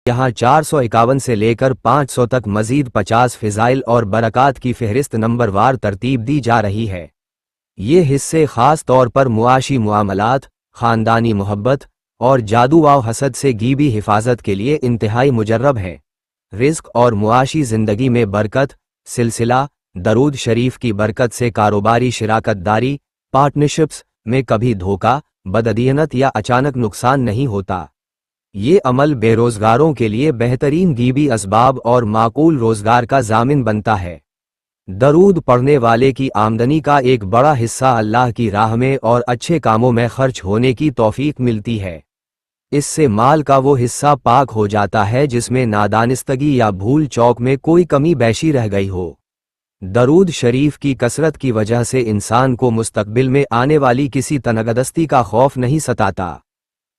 یہاں 451 سے لے کر 500 تک مزید 50 فضائل اور برکات کی فہرست نمبر وار ترتیب دی جا رہی ہے۔ یہ حصے خاص طور پر معاشی معاملات، خاندانی محبت اور جادو و حسد سے غیبی حفاظت کے لیے انتہائی مجرب ہیں۔ رزق اور معاشی زندگی میں برکت، سلسلہ درود شریف کی برکت سے کاروباری شراکت داری، پارٹنرشپس میں کبھی دھوکہ، بدعدیت یا اچانک نقصان نہیں ہوتا۔ یہ عمل بے روزگاروں کے لیے بہترین غیبی اسباب اور معقول روزگار کا ضامن بنتا ہے۔ درود پڑھنے والے کی آمدنی کا ایک بڑا حصہ اللہ کی راہ میں اور اچھے کاموں میں خرچ ہونے کی توفیق ملتی ہے۔ اس سے مال کا وہ حصہ پاک ہو جاتا ہے جس میں نادانستگی یا بھول چوک میں کوئی کمی بیشی رہ گئی ہو۔ درود شریف کی کثرت کی وجہ سے انسان کو مستقبل میں آنے والی کسی تنگدستی کا خوف نہیں ستاتا۔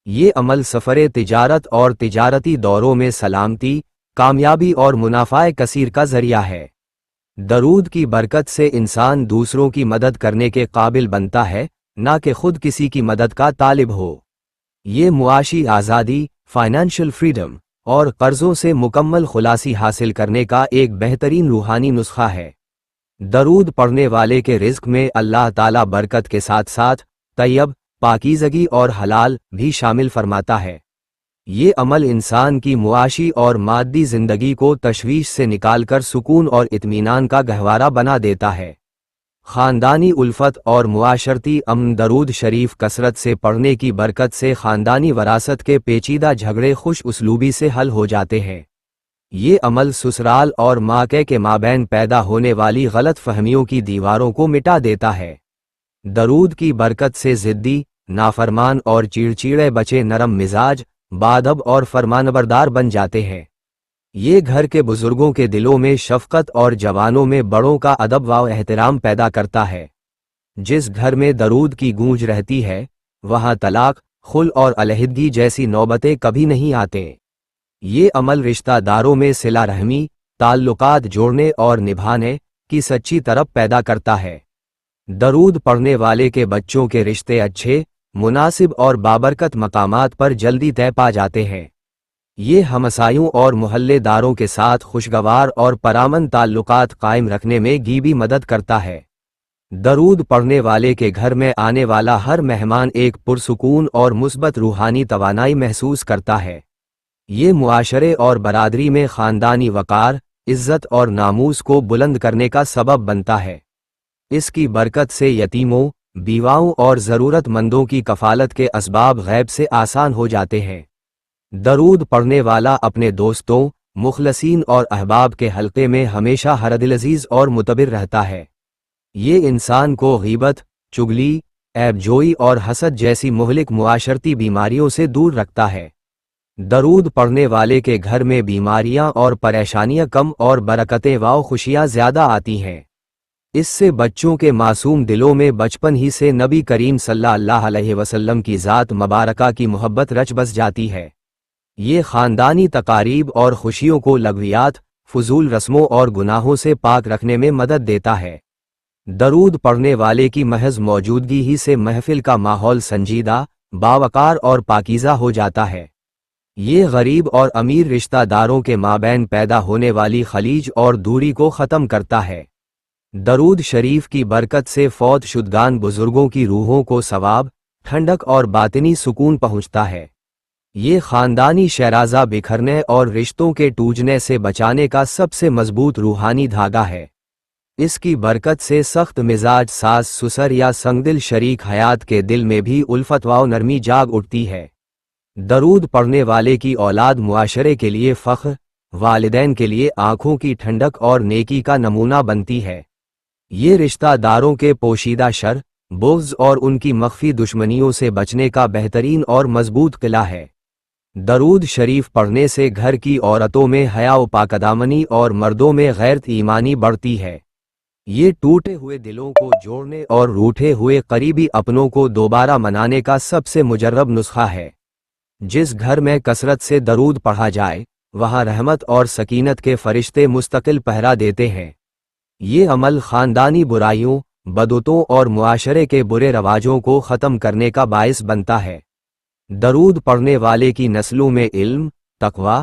یہ عمل سفر تجارت اور تجارتی دوروں میں سلامتی، کامیابی اور منافع کثیر کا ذریعہ ہے۔ درود کی برکت سے انسان دوسروں کی مدد کرنے کے قابل بنتا ہے، نہ کہ خود کسی کی مدد کا طالب ہو۔ یہ معاشی آزادی، فائنینشل فریڈم اور قرضوں سے مکمل خلاصی حاصل کرنے کا ایک بہترین روحانی نسخہ ہے۔ درود پڑھنے والے کے رزق میں اللہ تعالی برکت کے ساتھ ساتھ طیب، پاکیزگی اور حلال بھی شامل فرماتا ہے۔ یہ عمل انسان کی معاشی اور مادی زندگی کو تشویش سے نکال کر سکون اور اطمینان کا گہوارہ بنا دیتا ہے۔ خاندانی الفت اور معاشرتی امن درود شریف کثرت سے پڑھنے کی برکت سے خاندانی وراثت کے پیچیدہ جھگڑے خوش اسلوبی سے حل ہو جاتے ہیں۔ یہ عمل سسرال اور ماکے کے مابین پیدا ہونے والی غلط فہمیوں کی دیواروں کو مٹا دیتا ہے۔ درود کی برکت سے ضدی، نافرمان اور چڑچیڑے بچے نرم مزاج، باادب اور فرمانبردار بن جاتے ہیں۔ یہ گھر کے بزرگوں کے دلوں میں شفقت اور جوانوں میں بڑوں کا ادب و احترام پیدا کرتا ہے۔ جس گھر میں درود کی گونج رہتی ہے، وہاں طلاق، خل اور علیحدگی جیسی نوبتیں کبھی نہیں آتے۔ یہ عمل رشتہ داروں میں صلہ رحمی، تعلقات جوڑنے اور نبھانے کی سچی طرف پیدا کرتا ہے۔ درود پڑھنے والے کے بچوں کے رشتے اچھے، مناسب اور بابرکت مقامات پر جلدی طے پا جاتے ہیں۔ یہ ہمسایوں اور محلے داروں کے ساتھ خوشگوار اور پرامن تعلقات قائم رکھنے میں غیبی مدد کرتا ہے۔ درود پڑھنے والے کے گھر میں آنے والا ہر مہمان ایک پرسکون اور مثبت روحانی توانائی محسوس کرتا ہے۔ یہ معاشرے اور برادری میں خاندانی وقار، عزت اور ناموس کو بلند کرنے کا سبب بنتا ہے۔ اس کی برکت سے یتیموں، بیواؤں اور ضرورت مندوں کی کفالت کے اسباب غیب سے آسان ہو جاتے ہیں۔ درود پڑھنے والا اپنے دوستوں، مخلصین اور احباب کے حلقے میں ہمیشہ ہردلعزیز اور متبر رہتا ہے۔ یہ انسان کو غیبت، چغلی، عیب جوئی اور حسد جیسی مہلک معاشرتی بیماریوں سے دور رکھتا ہے۔ درود پڑھنے والے کے گھر میں بیماریاں اور پریشانیاں کم اور برکتیں و خوشیاں زیادہ آتی ہیں۔ اس سے بچوں کے معصوم دلوں میں بچپن ہی سے نبی کریم صلی اللہ علیہ وسلم کی ذات مبارکہ کی محبت رچ بس جاتی ہے۔ یہ خاندانی تقاریب اور خوشیوں کو لغویات، فضول رسموں اور گناہوں سے پاک رکھنے میں مدد دیتا ہے۔ درود پڑھنے والے کی محض موجودگی ہی سے محفل کا ماحول سنجیدہ، باوقار اور پاکیزہ ہو جاتا ہے۔ یہ غریب اور امیر رشتہ داروں کے مابین پیدا ہونے والی خلیج اور دوری کو ختم کرتا ہے۔ درود شریف کی برکت سے فوت شدگان بزرگوں کی روحوں کو ثواب، ٹھنڈک اور باطنی سکون پہنچتا ہے۔ یہ خاندانی شیرازہ بکھرنے اور رشتوں کے ٹوٹنے سے بچانے کا سب سے مضبوط روحانی دھاگا ہے۔ اس کی برکت سے سخت مزاج ساس سسر یا سنگدل شریک حیات کے دل میں بھی الفت و نرمی جاگ اٹھتی ہے۔ درود پڑھنے والے کی اولاد معاشرے کے لیے فخر، والدین کے لیے آنکھوں کی ٹھنڈک اور نیکی کا نمونہ بنتی ہے۔ یہ رشتہ داروں کے پوشیدہ شر، بغض اور ان کی مخفی دشمنیوں سے بچنے کا بہترین اور مضبوط قلعہ ہے۔ درود شریف پڑھنے سے گھر کی عورتوں میں حیا و پاکدامنی اور مردوں میں غیرت ایمانی بڑھتی ہے۔ یہ ٹوٹے ہوئے دلوں کو جوڑنے اور روٹھے ہوئے قریبی اپنوں کو دوبارہ منانے کا سب سے مجرب نسخہ ہے۔ جس گھر میں کثرت سے درود پڑھا جائے، وہاں رحمت اور سکینت کے فرشتے مستقل پہرا دیتے ہیں۔ یہ عمل خاندانی برائیوں، بدعتوں اور معاشرے کے برے رواجوں کو ختم کرنے کا باعث بنتا ہے۔ درود پڑھنے والے کی نسلوں میں علم، تقوی،